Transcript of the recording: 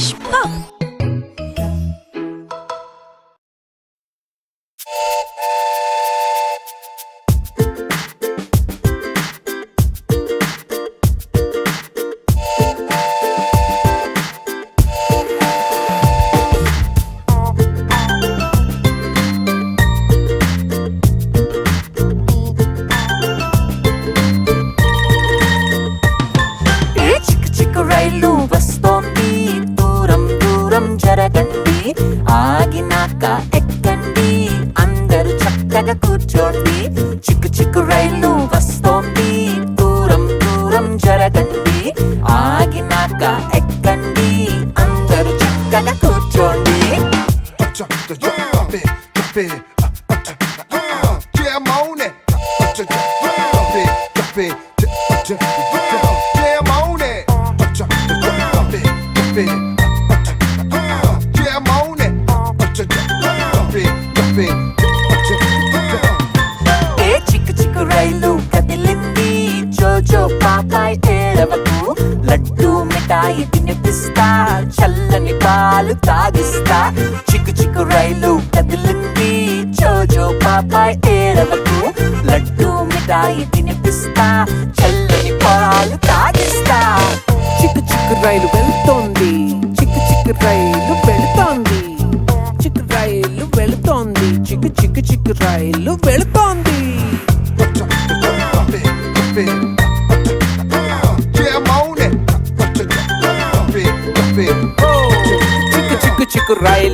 please. Railu vasthundhi, Dhooram Dhooram jaragandi, Aaginaka ekkandhi, andharu chakkaga kurchondi. Chiku Chiku Railu vasthundhi, Dhooram Dhooram jaragandi, Aaginaka ekkandhi, andharu chakkaga kurchondi. Chiku Chiku Railu kadhilindhi, jojo papai edavaku, Laddu mithayi thinipistha, Challani paalu thagistha. Chiku Chiku Railu kadhilindhi, jojo papai edavaku, Laddu mithayi thinipistha, Challani paalu thagistha. చిక్కు చిక్కు రైలు వెళ్తోంది, చిక్కు చిక్కు రైలు వెళుతోంది, చిక్కు రైలు వెళుతోంది, చిక్కు చిక్కు చిక్కు రైలు వెళుతోంది. చిక్కు చిక్కు చిక్కు రైలు